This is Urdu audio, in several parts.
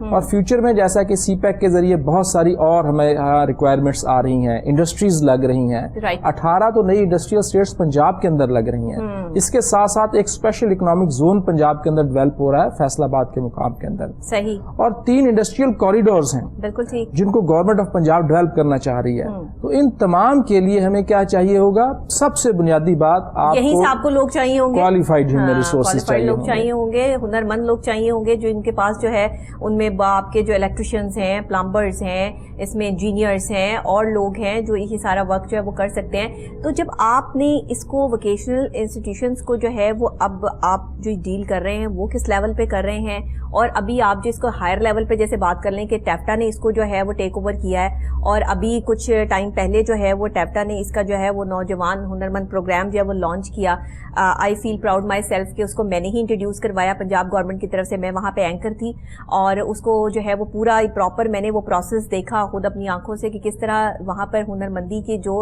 اور فیوچر میں جیسا کہ سی پیک کے ذریعے بہت ساری اور ہمیں ریکوائرمنٹس آ رہی ہیں, انڈسٹریز لگ رہی ہیں, 18 تو نئی انڈسٹریل اسٹیٹس پنجاب کے اندر لگ رہی ہیں. اس کے ساتھ ساتھ ایک اسپیشل اکنامک زون پنجاب کے اندر ڈیولپ ہو رہا ہے فیصل آباد کے مقام کے اندر. صحیح. اور 3 انڈسٹریل کوریڈورز ہیں بالکل ٹھیک جن کو گورنمنٹ آف پنجاب ڈیولپ کرنا چاہ رہی ہے. تو ان تمام کے لیے ہمیں کیا چاہیے ہوگا؟ سب سے بنیادی بات یہیں سے آپ کو لوگ چاہیے ہوں گے, کوالیفائڈ ہیومن ریسورسز چاہیے ہوں گے, ہنرمند لوگ چاہیے ہوں گے جو ان کے پاس جو ہے ان میں آپ کے جو الیکٹریشینز ہیں, پلمبرز ہیں, اس میں انجینئرز ہیں اور لوگ ہیں جو یہ سارا ورک جو ہے وہ کر سکتے ہیں. تو جب آپ نے اس کو ووکیشنل انسٹیٹیوشنز کو جو ہے وہ اب آپ جو ڈیل کر رہے ہیں وہ کس لیول پہ کر رہے ہیں, اور ابھی آپ جو اس کو ہائر لیول پہ جیسے بات کر لیں کہ ٹیفٹا نے اس کو جو ہے وہ ٹیک اوور کیا ہے, اور ابھی کچھ ٹائم پہلے جو ہے وہ ٹیفٹا نے اس کا جو ہے وہ نوجوان ہنرمند پروگرام جو ہے وہ لانچ کیا. آئی فیل پراؤڈ مائی سیلف کہ اس کو میں نے ہی انٹروڈیوس کروایا پنجاب گورنمنٹ کی طرف سے. میں وہاں پہ اینکر تھی اور اس کو جو ہے وہ پورا پراپر میں نے وہ پروسیس دیکھا خود اپنی آنکھوں سے کہ کس طرح وہاں پر ہنرمندی کے جو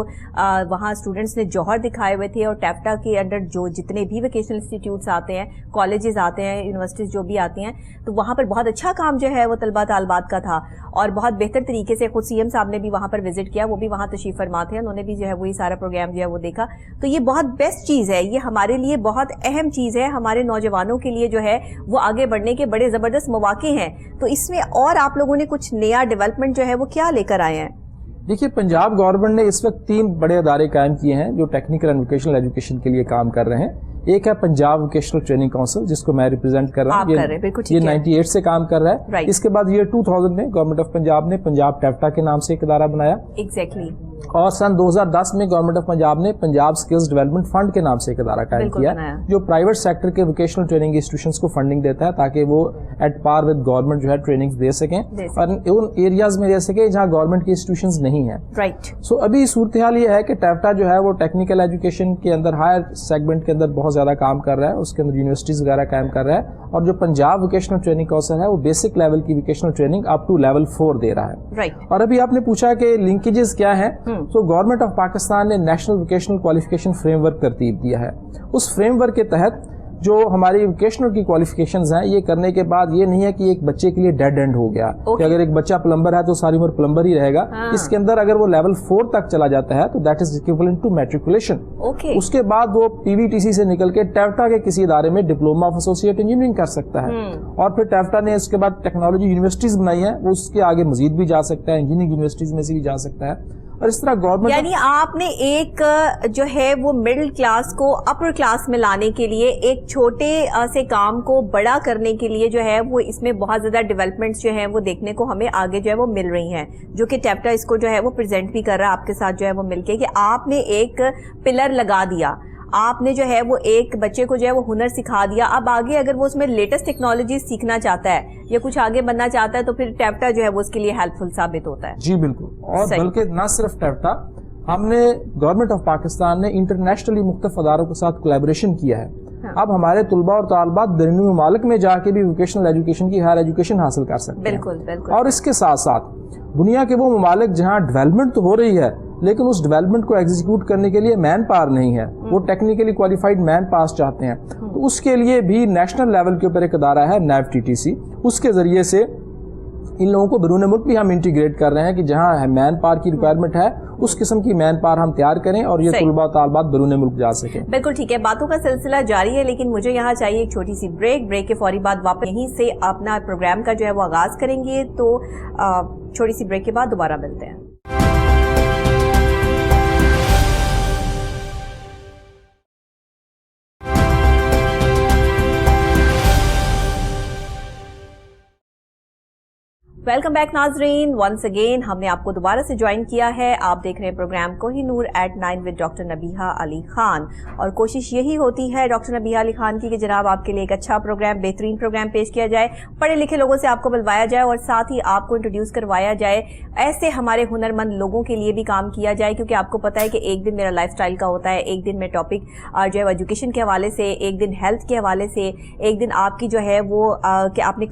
وہاں اسٹوڈنٹس نے جوہر دکھائے ہوئے تھے, اور ٹیفٹا کے انڈر جو جتنے بھی ووکیشنل انسٹیٹیوٹس آتے ہیں, کالجز آتے ہیں, یونیورسٹیز جو بھی آتی ہیں, تو وہاں پر بہت اچھا کام جو ہے وہ طلبہ طالبات کا تھا اور بہت بہتر طریقے سے. خود سی ایم صاحب نے بھی وہاں پر وزٹ کیا, وہ بھی وہاں تشریف فرما تھے, انہوں نے بھی جو ہے وہی سارا پروگرام جو ہے وہ دیکھا. تو یہ بہت بیسٹ چیز ہے, یہ ہمارے لیے بہت اہم چیز ہے, ہمارے نوجوانوں کے لیے جو ہے وہ آگے بڑھنے کے بڑے زبردست مواقع ہیں. تو اس میں اور آپ لوگوں نے کچھ نیا ڈیولپمنٹ جو ہے وہ کیا لے کر آئے ہیں؟ دیکھیے, پنجاب گورنمنٹ نے اس وقت 3 بڑے ادارے قائم کیے ہیں جو ٹیکنیکل اینڈ ووکیشنل ایجوکیشن کے لیے کام کر رہے ہیں. ایک ہے پنجاب ووکیشنل ٹریننگ کونسل جس کو میں ریپرزینٹ کر رہا ہوں, یہ 98 سے کام کر رہا ہے. اس کے بعد ایئر 2000 میں گورنمنٹ آف پنجاب نے پنجاب ٹیفٹا کے نام سے ایک ادارہ بنایا. ایگزیکٹلی. اور سن 2010 میں گورنمنٹ آف پنجاب نے پنجاب سکلز ڈیولپمنٹ فنڈ کے نام سے ایک ادارہ قائم کیا جو پرائیویٹ سیکٹر کے ووکیشنل ٹریننگ انسٹیٹیوشنز کو فنڈنگ دیتا ہے تاکہ وہ ایٹ پار ود گورنمنٹ جو ہے ٹریننگز دے سکیں اور ان ایریاز میں دے سکیں جہاں گورنمنٹ کی انسٹیٹیوشنز نہیں ہیں. سو ابھی صورتحال یہ ہے کہ ٹیفٹا جو ہے وہ ٹیکنیکل ایجوکیشن کے اندر ہائر سیگمنٹ کے اندر بہت زیادہ کام کر رہا ہے, اس کے اندر یونیورسٹیز وغیرہ قائم کر رہا ہے, اور جو پنجاب ووکیشنل ٹریننگ کونسل ہے وہ بیسک لیول کی vocational training up to level 4 دے رہا ہے. اور ابھی آپ نے پوچھا کہ لنکیجز کیا ہیں, تو گورنمنٹ آف پاکستان نے national vocational qualification frame work ترتیب دیا ہے. اس فریم ورک کے تحت جو ہماری ووکیشنل کی کوالیفیکیشنز ہیں یہ کرنے کے بعد یہ نہیں ہے کہ ایک بچے کے لیے ڈیڈ اینڈ ہو گیا کہ اگر ایک بچہ پلمبر ہے تو ساری عمر پلمبر ہی رہے گا. اس کے اندر اگر وہ لیول 4 تک چلا جاتا ہے تو that is equivalent to matriculation. اس کے بعد وہ پی وی ٹی سی سے نکل کے ٹیفٹا کے کسی ادارے میں ڈپلوما آف ایسوسیٹ انجینئرنگ کر سکتا ہے. اور پھر ٹیفٹا نے اس کے بعد ٹیکنالوجی یونیورسٹیز بنائی ہیں, وہ اس کے آگے مزید بھی جا سکتا ہے, انجینئرنگ یونیورسٹیز میں سے بھی جا سکتا ہے. اور اس طرح گورنمنٹ یعنی آپ نے ایک جو ہے وہ مڈل کلاس کو اپر کلاس میں لانے کے لیے, ایک چھوٹے سے کام کو بڑا کرنے کے لیے جو ہے وہ اس میں بہت زیادہ ڈیولپمنٹس جو ہیں وہ دیکھنے کو ہمیں آگے جو ہے وہ مل رہی ہیں, جو کہ ٹیفٹا اس کو جو ہے وہ پریزنٹ بھی کر رہا ہے آپ کے ساتھ جو ہے وہ مل کے, کہ آپ نے ایک پلر لگا دیا, آپ نے جو ہے وہ ایک بچے کو جو ہے وہ ہنر سکھا دیا. اب آگے اگر وہ اس میں لیٹسٹ ٹیکنالوجی سیکھنا چاہتا ہے یا کچھ آگے بننا چاہتا ہے تو پھر ٹیفٹا جو ہے وہ اس کے لیے ہیلپ فل ثابت ہوتا ہے. جی بالکل. اور بلکہ نہ صرف ٹیفٹا, ہم نے گورنمنٹ آف پاکستان نے انٹرنیشنلی مختلف اداروں کے ساتھ کولیبریشن کیا ہے. اب ہمارے طلباء اور طالبات بیرونی ممالک میں جا کے بھی ووکیشنل ایجوکیشن کی ہائر ایجوکیشن حاصل کر سکتے ہیں. بالکل. اور اس کے ساتھ ساتھ دنیا کے وہ ممالک جہاں ڈیولپمنٹ تو ہو رہی ہے لیکن اس ڈیولپمنٹ کو ایگزیکیوٹ کرنے کے لیے مین پاور نہیں ہے, وہ ٹیکنیکلی کوالیفائڈ مین پاس چاہتے ہیں, تو اس کے لیے بھی نیشنل لیول کے اوپر ایک ادارہ ہے نیب ٹی ٹی سی. اس کے ذریعے سے ان لوگوں کو بیرون ملک بھی ہم انٹیگریٹ کر رہے ہیں کہ جہاں مین پاور کی ریکوائرمنٹ ہے اس قسم کی مین پاور ہم تیار کریں اور یہ طلباء طالبات بیرون ملک جا سکیں. بالکل ٹھیک ہے, باتوں کا سلسلہ جاری ہے لیکن مجھے یہاں چاہیے ایک چھوٹی سی بریک کے فوری بعد واپس یہیں سے اپنا پروگرام کا جو ہے وہ آغاز کریں گے. تو چھوٹی سی بریک کے بعد دوبارہ ملتے ہیں. ویلکم بیک ناظرین, ونس اگین ہم نے آپ کو دوبارہ سے جوائن کیا ہے. آپ دیکھ رہے ہیں program Kohinoor at 9 with doctor Nabiha Ali Khan, اور کوشش یہی ہوتی ہے ڈاکٹر نبیہہ علی خان کی کہ جناب آپ کے لیے ایک اچھا پروگرام, بہترین پروگرام پیش کیا جائے, پڑھے لکھے لوگوں سے آپ کو بلوایا جائے اور ساتھ ہی آپ کو انٹروڈیوس کروایا جائے, ایسے ہمارے ہنرمند لوگوں کے لیے بھی کام کیا جائے. کیونکہ آپ کو پتہ ہے کہ ایک دن میرا لائف سٹائل کا ہوتا ہے, ایک دن میں ٹاپک جو ہے ایجوکیشن کے حوالے سے, ایک دن ہیلتھ کے حوالے سے, ایک دن آپ کی جو ہے وہ کہ آپ نے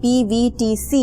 PVTC,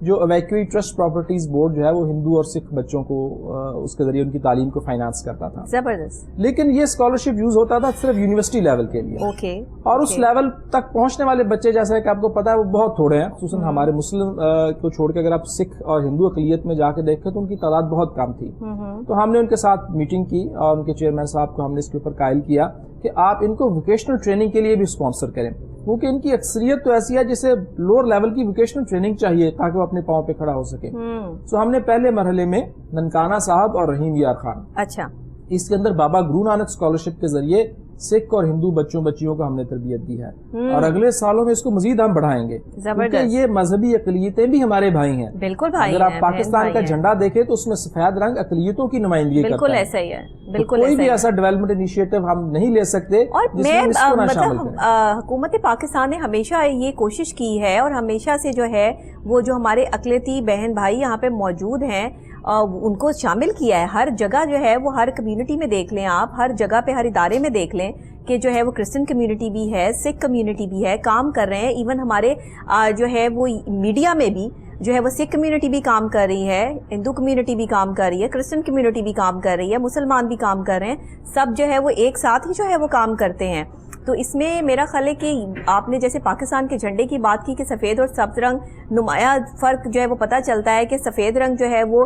جو ایویکوی ٹرسٹ پراپرٹیز بورڈ جو ہے وہ ہندو اور سکھ بچوں کو اس کے ذریعے ان کی تعلیم کو فائنانس کرتا تھا. زبردست. لیکن یہ اسکالرشپ یوز ہوتا تھا صرف یونیورسٹی لیول کے لیے. اوکے. اور اس لیول تک پہنچنے والے بچے جیسا کہ آپ کو پتا ہے وہ بہت تھوڑے ہیں, خصوصاً ہمارے مسلم کو چھوڑ کے اگر آپ سکھ اور ہندو اقلیت میں جا کے دیکھیں تو ان کی تعداد بہت کم تھی. تو ہم نے ان کے ساتھ میٹنگ کی اور ان کے چیئرمین صاحب کو ہم نے اس کے اوپر قائل کیا کہ آپ ان کو ووکیشنل ٹریننگ کے لیے بھی اسپانسر کریں, کیونکہ ان کی اکثریت تو ایسی ہے جسے لوور لیول کی ووکیشنل ٹریننگ چاہیے تاکہ وہ اپنے پاؤں پہ کھڑا ہو سکے. سو ہم نے پہلے مرحلے میں ننکانہ صاحب اور رحیم یار خان, اچھا, اس کے اندر بابا گرو نانک اسکالرشپ کے ذریعے سکھ اور ہندو بچیوں کو ہم نے تربیت دی ہے, اور اگلے سالوں میں اس کو مزید ہم بڑھائیں گے, کیونکہ یہ مذہبی اقلیتیں بھی ہمارے بھائی ہیں. بالکل بھائی. اگر آپ پاکستان کا جھنڈا دیکھیں تو اس میں سفید رنگ اقلیتوں کی نمائندگی کرتا ہے. بالکل ایسا ہی ہے. بالکل کوئی بھی ایسا ڈیولپمنٹ انیشیٹو ہم نہیں لے سکتے. اور میں مطلب حکومت پاکستان نے ہمیشہ یہ کوشش کی ہے, اور ہمیشہ سے جو ہے وہ جو ہمارے اقلیتی بہن بھائی یہاں پہ موجود ہیں ان کو شامل کیا ہے. ہر جگہ جو ہے وہ ہر کمیونٹی میں دیکھ لیں آپ, ہر جگہ پہ ہر ادارے میں دیکھ لیں کہ جو ہے وہ کرسچن کمیونٹی بھی ہے, سکھ کمیونٹی بھی ہے, کام کر رہے ہیں. ایون ہمارے جو ہے وہ میڈیا میں بھی جو ہے وہ سکھ کمیونٹی بھی کام کر رہی ہے, ہندو کمیونٹی بھی کام کر رہی ہے, کرسچن کمیونٹی بھی کام کر رہی ہے, مسلمان بھی کام کر رہے ہیں. سب جو ہے وہ ایک ساتھ ہی جو ہے وہ کام کرتے ہیں. تو اس میں میرا خیال ہے کہ آپ نے جیسے پاکستان کے جھنڈے کی بات کی کہ سفید اور سبز رنگ, نمایاں فرق جو ہے وہ پتہ چلتا ہے کہ سفید رنگ جو ہے وہ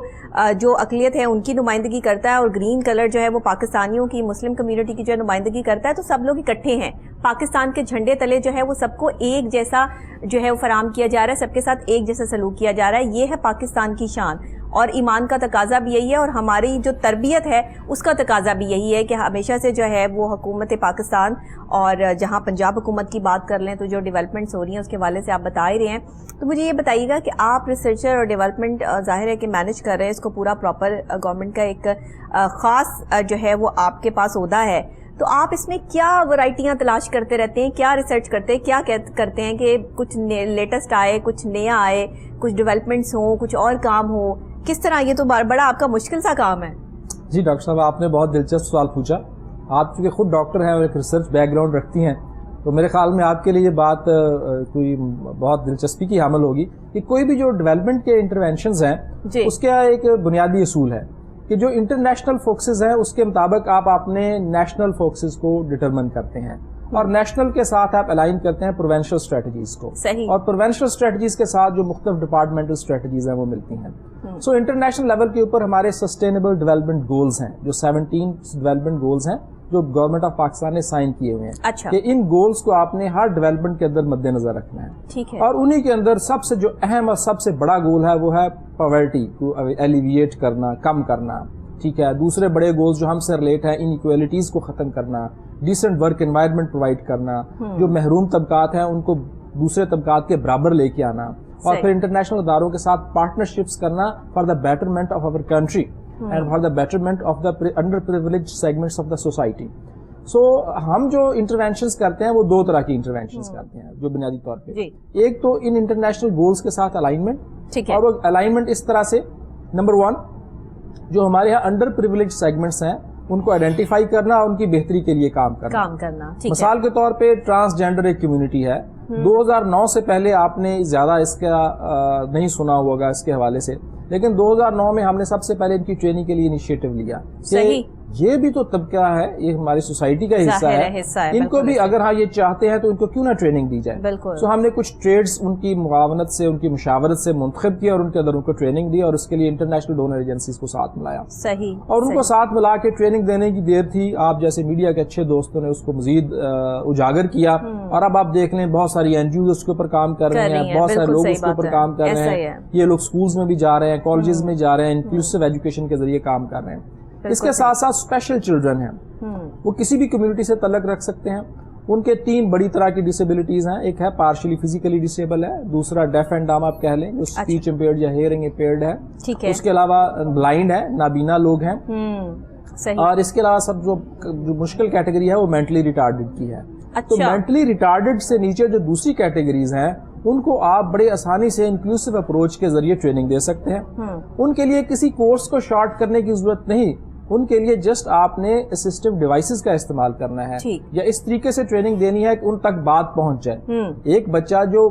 جو اقلیت ہے ان کی نمائندگی کرتا ہے, اور گرین کلر جو ہے وہ پاکستانیوں کی, مسلم کمیونٹی کی جو ہے نمائندگی کرتا ہے. تو سب لوگ اکٹھے ہیں پاکستان کے جھنڈے تلے, جو ہے وہ سب کو ایک جیسا جو ہے وہ فراہم کیا جا رہا ہے, سب کے ساتھ ایک جیسا سلوک کیا جا رہا ہے. یہ ہے پاکستان کی شان, اور ایمان کا تقاضا بھی یہی ہے, اور ہماری جو تربیت ہے اس کا تقاضا بھی یہی ہے کہ ہمیشہ سے جو ہے وہ حکومت پاکستان, اور جہاں پنجاب حکومت کی بات کر لیں تو جو ڈیولپمنٹس ہو رہی ہیں اس کے حوالے سے آپ بتا ہی رہے ہیں. تو مجھے یہ بتائیے گا کہ آپ ریسرچر اور ڈیولپمنٹ ظاہر ہے کہ مینیج کر رہے ہیں اس کو پورا پراپر, گورنمنٹ کا ایک خاص جو ہے وہ آپ کے پاس عہدہ ہے, تو آپ اس میں کیا ورائٹیاں تلاش کرتے رہتے ہیں, کیا ریسرچ کرتے ہیں, کیا کرتے ہیں کہ کچھ لیٹسٹ آئے, کچھ نیا آئے, کچھ ڈیولپمنٹس ہوں, کچھ اور کام ہو, کس طرح؟ یہ تو بڑا آپ کا مشکل سا کام ہے. جی ڈاکٹر صاحب, آپ نے بہت دلچسپ سوال پوچھا. آپ چونکہ خود ڈاکٹر ہیں اور ایک ریسرچ بیک گراؤنڈ رکھتی ہیں, تو میرے خیال میں آپ کے لیے یہ بات کوئی بہت دلچسپی کی حامل ہوگی کہ کوئی بھی جو ڈیولپمنٹ کے انٹروینشنز ہیں اس کا ایک بنیادی اصول ہے کہ جو انٹرنیشنل فوکسز ہیں اس کے مطابق آپ اپنے نیشنل فوکسز کو ڈٹرمن کرتے ہیں, اور نیشنل کے ساتھ آپ الائن کرتے ہیں پروونشل اسٹریٹجیز کو, اور پروونشل اسٹریٹجیز کے ساتھ جو مختلف ڈپارٹمنٹل اسٹریٹجیز ہیں وہ ملتی ہیں. سو انٹرنیشنل لیول کے اوپر ہمارے سسٹینیبل ڈیولپمنٹ گولز ہیں, جو 17 ڈیولپمنٹ گولز ہیں جو گورنمنٹ آف پاکستان نے سائن کیے ہوئے ہیں. اچھا. کہ ان گولز کو آپ نے ہر ڈیولپمنٹ کے اندر مد نظر رکھنا ہے. ٹھیک ہے. اور انہی کے اندر سب سے جو اہم اور سب سے بڑا گول ہے وہ ہے پاورٹی کو ایلیویٹ کرنا, کم کرنا. ٹھیک ہے. دوسرے بڑے گولز جو ہم سے ریلیٹ ہیں, ان ایکویلٹیز کو ختم کرنا, ڈیسنٹ ورک انوائرمنٹ پرووائڈ کرنا, جو محروم طبقات ہیں ان کو دوسرے طبقات کے برابر لے کے آنا, اور پھر انٹرنیشنل اداروں کے ساتھ پارٹنرشپس کرنا for the betterment of our country and for the betterment of the underprivileged segments of the society. So ہم جو انٹروینشنز کرتے ہیں وہ دو طرح کی انٹروینشنز کرتے ہیں جو بنیادی طور پہ. ایک تو ان انٹرنیشنل گولز کے ساتھ الائنمنٹ, اور وہ الائنمنٹ اس طرح سے, نمبر 1 جو ہمارے یہاں انڈر پریویلیجڈ سیگمنٹس ہیں ان کو آئیڈینٹیفائی کرنا اور ان کی بہتری کے لیے کام کرنا. مثال کے طور پہ ٹرانسجینڈر ایک کمیونٹی ہے. 2009 سے پہلے آپ نے زیادہ اس کا نہیں سنا ہوگا اس کے حوالے سے, لیکن 2009 میں ہم نے سب سے پہلے ان کی ٹریننگ کے لیے انیشیٹو لیا. یہ بھی تو طبقہ ہے, یہ ہماری سوسائٹی کا حصہ ہے, ان کو بھی اگر ہاں یہ چاہتے ہیں تو ان کو کیوں نہ ٹریننگ دی جائے. سو ہم نے کچھ ٹریڈز ان کی معاونت سے, ان کی مشاورت سے منتخب کیا اور ان کے اندر ان کو ٹریننگ دی, اور اس کے لیے انٹرنیشنل ڈونر ایجنسیز کو ساتھ ملایا. اور ان کو ساتھ ملا کے ٹریننگ دینے کی دیر تھی. آپ جیسے میڈیا کے اچھے دوستوں نے اس کو مزید اجاگر کیا, اور اب آپ دیکھ لیں بہت ساری این جی اوز اس کے اوپر کام کر رہے ہیں, بہت سارے لوگ اس کے اوپر کام کر رہے ہیں. یہ لوگ سکولز میں بھی جا رہے ہیں, کالجز میں جا رہے ہیں, انکلوسیو ایجوکیشن کے ذریعے کام کر رہے ہیں. اس کے ساتھ ساتھ اسپیشل چلڈرن ہیں, وہ کسی بھی کمیونٹی سے تعلق رکھ سکتے ہیں. ان کے 3 بڑی طرح کی ڈسیبلٹیز ہیں. ایک ہے پارشلی فزیکلی ڈسیبل ہے, دوسرا ڈیف اینڈ ڈم آپ کہہ لیں جو اسپیچ امپیئرڈ یا ہیئرنگ امپیئرڈ ہے, اس کے علاوہ بلائنڈ ہے, نابینا لوگ ہیں, اور اس کے علاوہ سب جو مشکل کیٹیگری ہے وہ مینٹلی ریٹارڈڈ کی ہے. تو مینٹلی ریٹارڈڈ سے نیچے جو دوسری کیٹیگریز ہیں ان کو آپ بڑے آسانی سے انکلوسیو اپروچ کے ذریعے ٹریننگ دے سکتے ہیں. ان کے لیے کسی کورس کو شارٹ کرنے کی ضرورت نہیں, ان کے لیے جسٹ آپ نے اسسٹو ڈیوائسز کا استعمال کرنا ہے, یا اس طریقے سے ٹریننگ دینی ہے کہ ان تک بات پہنچ جائے. ایک بچہ جو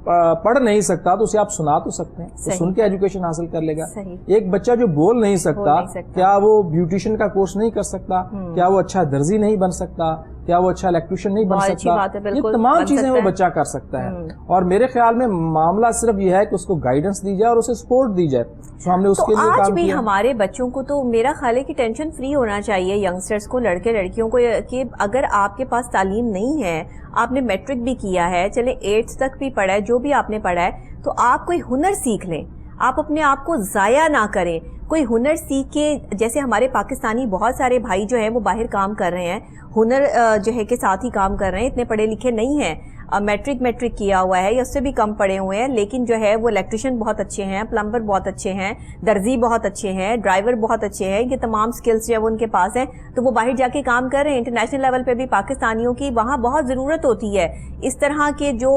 پڑھ نہیں سکتا تو اسے آپ سنا تو سکتے ہیں, وہ سن کے ایجوکیشن حاصل کر لے گا. ایک بچہ جو بول نہیں سکتا, کیا وہ بیوٹیشین کا کورس نہیں کر سکتا؟ کیا وہ اچھا درزی نہیں بن سکتا؟ کیا وہ اچھا الیکٹریشین نہیں بن سکتا؟ یہ تمام چیزیں وہ بچہ کر سکتا ہے. اور میرے خیال میں معاملہ صرف یہ ہے کہ اس کو گائیڈنس دی جائے اور اسے سپورٹ دی جائے. تو ہم نے اس کے لیے آج بھی ہمارے بچوں کو تو میرا خیال ہے کہ ٹینشن فری ہونا چاہیے ینگسٹرز کو, لڑکے لڑکیوں کو, کہ اگر آپ کے پاس تعلیم نہیں ہے, آپ نے میٹرک بھی کیا ہے, چلے 8th تک بھی پڑھا ہے, جو بھی آپ نے پڑھا ہے, تو آپ کوئی ہنر سیکھ لیں. آپ اپنے آپ کو ضائع نہ کریں, کوئی ہنر سیکھ کے, جیسے ہمارے پاکستانی بہت سارے بھائی جو ہیں وہ باہر کام کر رہے ہیں, ہنر جو ہے کے ساتھ ہی کام کر رہے ہیں, اتنے پڑھے لکھے نہیں ہیں, میٹرک کیا ہوا ہے یا اس سے بھی کم پڑھے ہوئے ہیں, لیکن جو ہے وہ الیکٹریشین بہت اچھے ہیں, پلمبر بہت اچھے ہیں, درزی بہت اچھے ہیں, ڈرائیور بہت اچھے ہیں, یہ تمام سکلز جو ہے وہ ان کے پاس ہیں, تو وہ باہر جا کے کام کر رہے ہیں. انٹرنیشنل لیول پہ بھی پاکستانیوں کی وہاں بہت ضرورت ہوتی ہے. اس طرح کے جو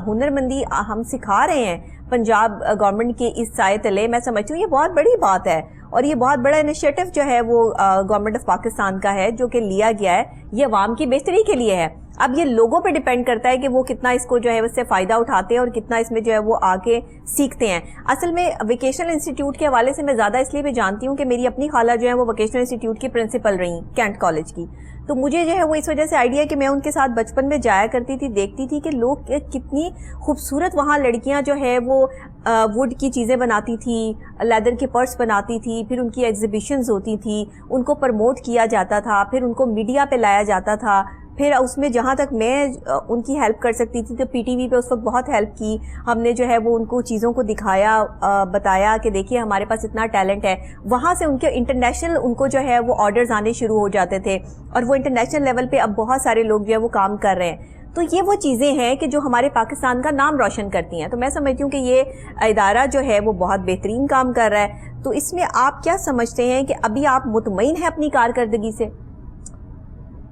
ہنرمندی ہم سکھا رہے ہیں پنجاب گورنمنٹ کے اس سائے تلے, میں سمجھتی ہوں یہ بہت بڑی بات ہے, اور یہ بہت بڑا انیشیٹو جو ہے وہ گورنمنٹ آف پاکستان کا ہے جو کہ لیا گیا ہے, یہ عوام کی بہتری کے لیے ہے. اب یہ لوگوں پہ ڈیپینڈ کرتا ہے کہ وہ کتنا اس کو جو ہے اس سے فائدہ اٹھاتے ہیں اور کتنا اس میں جو ہے وہ آگے سیکھتے ہیں. اصل میں ووکیشنل انسٹیٹیوٹ کے حوالے سے میں زیادہ اس لیے بھی جانتی ہوں کہ میری اپنی خالہ جو ہے وہ ووکیشنل انسٹیٹیوٹ کی پرنسپل رہی, کینٹ کالج کی, تو مجھے جو ہے وہ اس وجہ سے آئیڈیا کہ میں ان کے ساتھ بچپن میں جایا کرتی تھی, دیکھتی تھی کہ لوگ کتنی خوبصورت وہاں لڑکیاں جو ہے وہ ووڈ کی چیزیں بناتی تھی, لیدر کے پرس بناتی تھی, پھر ان کی ایگزیبیشنز ہوتی تھی, ان کو پروموٹ کیا جاتا تھا, پھر ان کو میڈیا پہ لایا جاتا تھا. پھر اس میں جہاں تک میں ان کی ہیلپ کر سکتی تھی تو پی ٹی وی پہ اس وقت بہت ہیلپ کی ہم نے, جو ہے وہ ان کو چیزوں کو دکھایا, بتایا کہ دیکھیے ہمارے پاس اتنا ٹیلنٹ ہے. وہاں سے ان کے انٹرنیشنل ان کو جو ہے وہ آرڈرز آنے شروع ہو جاتے تھے, اور وہ انٹرنیشنل لیول پہ اب بہت سارے لوگ جو ہے وہ کام کر رہے ہیں. تو یہ وہ چیزیں ہیں کہ جو ہمارے پاکستان کا نام روشن کرتی ہیں. تو میں سمجھتی ہوں کہ یہ ادارہ جو ہے وہ بہت بہترین کام کر رہا ہے. تو اس میں آپ کیا سمجھتے ہیں کہ ابھی آپ مطمئن ہیں اپنی کارکردگی سے؟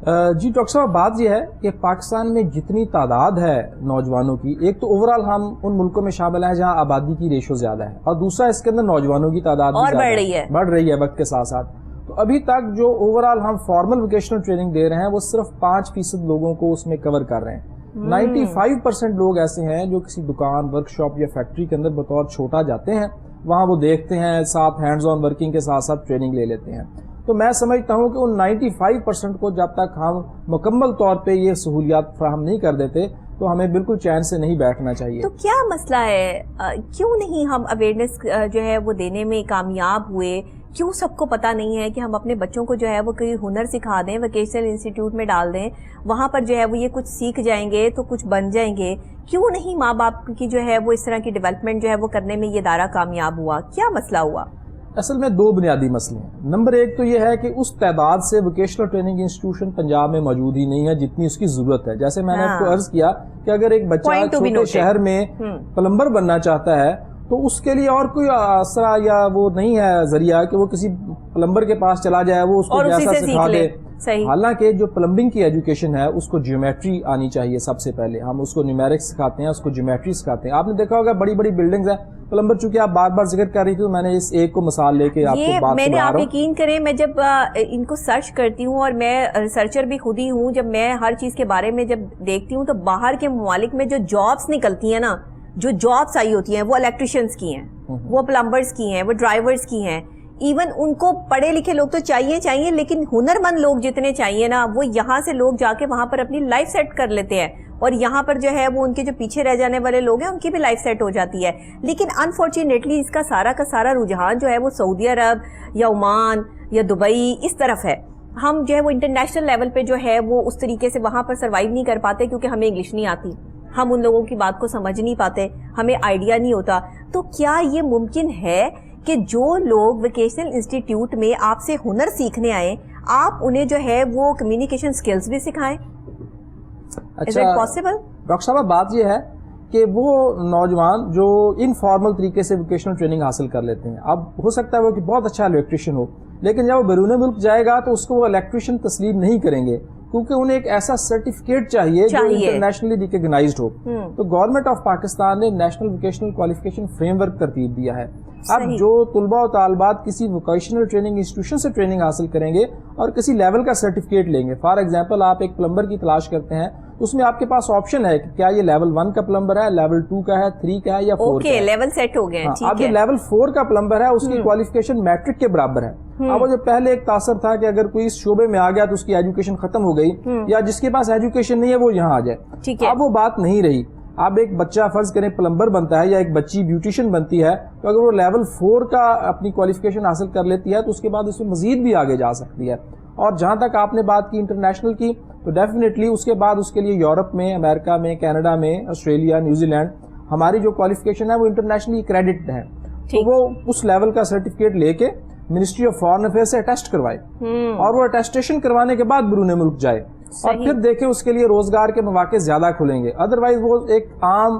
جی ڈاکٹر صاحب, بات یہ ہے کہ پاکستان میں جتنی تعداد ہے نوجوانوں کی, ایک تو اوورال ہم ان ملکوں میں شامل ہیں جہاں آبادی کی ریشو زیادہ ہے, اور دوسرا اس کے اندر نوجوانوں کی تعداد اور بڑھ رہی ہے وقت کے ساتھ ساتھ. تو ابھی تک جو اوورال ہم فارمل ووکیشنل ٹریننگ دے رہے ہیں وہ صرف 5% لوگوں کو اس میں کور کر رہے ہیں. 95% لوگ ایسے ہیں جو کسی دکان, ورک شاپ یا فیکٹری کے اندر بطور چھوٹا جاتے ہیں, وہاں وہ دیکھتے ہیں, ساتھ ہینڈز آن ورکنگ کے ساتھ ساتھ ٹریننگ لے لیتے ہیں. تو میں سمجھتا ہوں کہ ان 95% کو جب تک ہم مکمل طور پہ یہ سہولیات فراہم نہیں کر دیتے تو ہمیں بالکل چین سے نہیں بیٹھنا چاہیے. تو کیا مسئلہ ہے, کیوں نہیں ہم اویئرنیس جو ہے وہ دینے میں کامیاب ہوئے؟ کیوں سب کو پتہ نہیں ہے کہ ہم اپنے بچوں کو جو ہے وہ کوئی ہنر سکھا دیں, ووکیشنل انسٹیٹیوٹ میں ڈال دیں, وہاں پر جو ہے وہ یہ کچھ سیکھ جائیں گے تو کچھ بن جائیں گے؟ کیوں نہیں ماں باپ کی جو ہے وہ اس طرح کی ڈیولپمنٹ جو ہے وہ کرنے میں یہ ادارہ کامیاب ہوا؟ کیا مسئلہ ہوا؟ اصل میں 2 بنیادی مسئلے ہیں. نمبر 1 تو یہ ہے کہ اس تعداد سے ووکیشنل ٹریننگ انسٹیٹیوشن پنجاب میں موجود ہی نہیں ہے جتنی اس کی ضرورت ہے. جیسے میں نے آپ کو عرض کیا کہ اگر ایک بچہ چھوٹے شہر میں پلمبر بننا چاہتا ہے تو اس کے لیے اور کوئی آسرا یا وہ نہیں ہے ذریعہ کہ وہ کسی پلمبر کے پاس چلا جائے, وہ اس کو جیسا سکھا دے. حالانکہ جو پلمبنگ کی ایجوکیشن ہے اس کو جیومیٹری آنی چاہیے سب سے پہلے. ہم اس کو نیومیرکس سکھاتے ہیں, اس کو جیومیٹری سکھاتے ہیں. آپ نے دیکھا ہوگا بڑی بڑی بلڈنگز ہیں, پلمبر چونکہ آپ بار بار ذکر کر رہی تھی تو میں نے اس ایک کو مثال لے کے آپ کو بات میں نے, آپ یقین کریں, میں جب ان کو سرچ کرتی ہوں, اور میں ریسرچر بھی خود ہی ہوں, جب میں ہر چیز کے بارے میں جب دیکھتی ہوں تو باہر کے ممالک میں جو جابس نکلتی ہیں نا, جو جابس آئی ہوتی ہیں وہ الیکٹریشینس کی ہیں, وہ پلمبرز کی ہیں, وہ ڈرائیورز کی ہیں. ایون ان کو پڑھے لکھے لوگ تو چاہیے, لیکن ہنرمند لوگ جتنے چاہیے نا, وہ یہاں سے لوگ جا کے وہاں پر اپنی لائف سیٹ کر لیتے ہیں, اور یہاں پر جو ہے وہ ان کے جو پیچھے رہ جانے والے لوگ ہیں ان کی بھی لائف سیٹ ہو جاتی ہے. لیکن انفارچونیٹلی اس کا سارا رجحان جو ہے وہ سعودی عرب یا عمان یا دبئی اس طرف ہے. ہم جو ہے وہ انٹرنیشنل لیول پہ جو ہے وہ اس طریقے سے وہاں پر سروائیو نہیں کر پاتے, کیونکہ ہمیں انگلش نہیں آتی, ہم ان لوگوں کی بات کو سمجھ نہیں پاتے, ہمیں آئیڈیا نہیں ہوتا. تو کیا یہ ممکن ہے کہ جو لوگ ووکیشنل انسٹیٹیوٹ میں آپ سے ہنر سیکھنے آئے, آپ انہیں جو ہے وہ کمیونیکیشن سکلز بھی سکھائیں؟ اچھا ڈاکٹر صاحب, بات یہ ہے کہ وہ نوجوان جو انفارمل طریقے سے ووکیشنل ٹریننگ حاصل کر لیتے ہیں, اب ہو سکتا ہے وہ کہ بہت اچھا الیکٹریشین ہو, لیکن جب وہ بیرون ملک جائے گا تو اس کو وہ الیکٹریشین تسلیم نہیں کریں گے, کیونکہ انہیں ایک ایسا سرٹیفکیٹ چاہیے جو انٹرنیشنلی ریکگنائزڈ ہو. تو گورنمنٹ آف پاکستان نے national vocational qualification frame work ترتیب دیا ہے. اب جو طلباء و طالبات کسی ووکیشنل ٹریننگ انسٹیٹیوشن سے ٹریننگ حاصل کریں گے اور کسی لیول کا سرٹیفکیٹ لیں گے، فار ایگزامپل آپ ایک پلمبر کی تلاش کرتے ہیں، اس میں آپ کے پاس آپشن ہے کہ کیا یہ لیول 1 کا پلمبر ہے، لیول 2 کا ہے، 3 کا ہے یا 4 کا ہے۔ لیول سیٹ ہو گئے۔ اب جو لیول 4 کا پلمبر ہے اس کی کوالیفیکیشن میٹرک کے برابر ہے۔ اب وہ جو پہلے ایک تاثر تھا کہ اگر کوئی اس شعبے میں آ گیا تو اس کی ایجوکیشن ختم ہو گئی، یا جس کے پاس ایجوکیشن نہیں ہے وہ یہاں آ جائے، اب وہ بات نہیں رہی۔ اب ایک بچہ فرض کریں پلمبر بنتا ہے یا ایک بچی بیوٹیشین بنتی ہے، تو اگر وہ لیول 4 کا اپنی کوالیفیکیشن حاصل کر لیتی ہے تو اس کے بعد اس میں مزید بھی آگے جا سکتی ہے۔ اور جہاں تک آپ نے بات کی انٹرنیشنل کی، تو ڈیفینیٹلی اس کے بعد اس کے لیے یورپ میں، امریکہ میں، کینیڈا میں، آسٹریلیا، نیوزی لینڈ، ہماری جو کوالیفیکیشن ہے وہ انٹرنیشنلی کریڈٹ ہے، تو وہ اس لیول کا سرٹیفکیٹ لے کے منسٹری آف فارن افیئر سے اٹیسٹ کروائے، اور وہ اٹیسٹیشن کروانے کے بعد بیرون ملک جائے، اور پھر دیکھیں اس کے لیے روزگار کے مواقع زیادہ کھلیں گے، ادروائز وہ ایک عام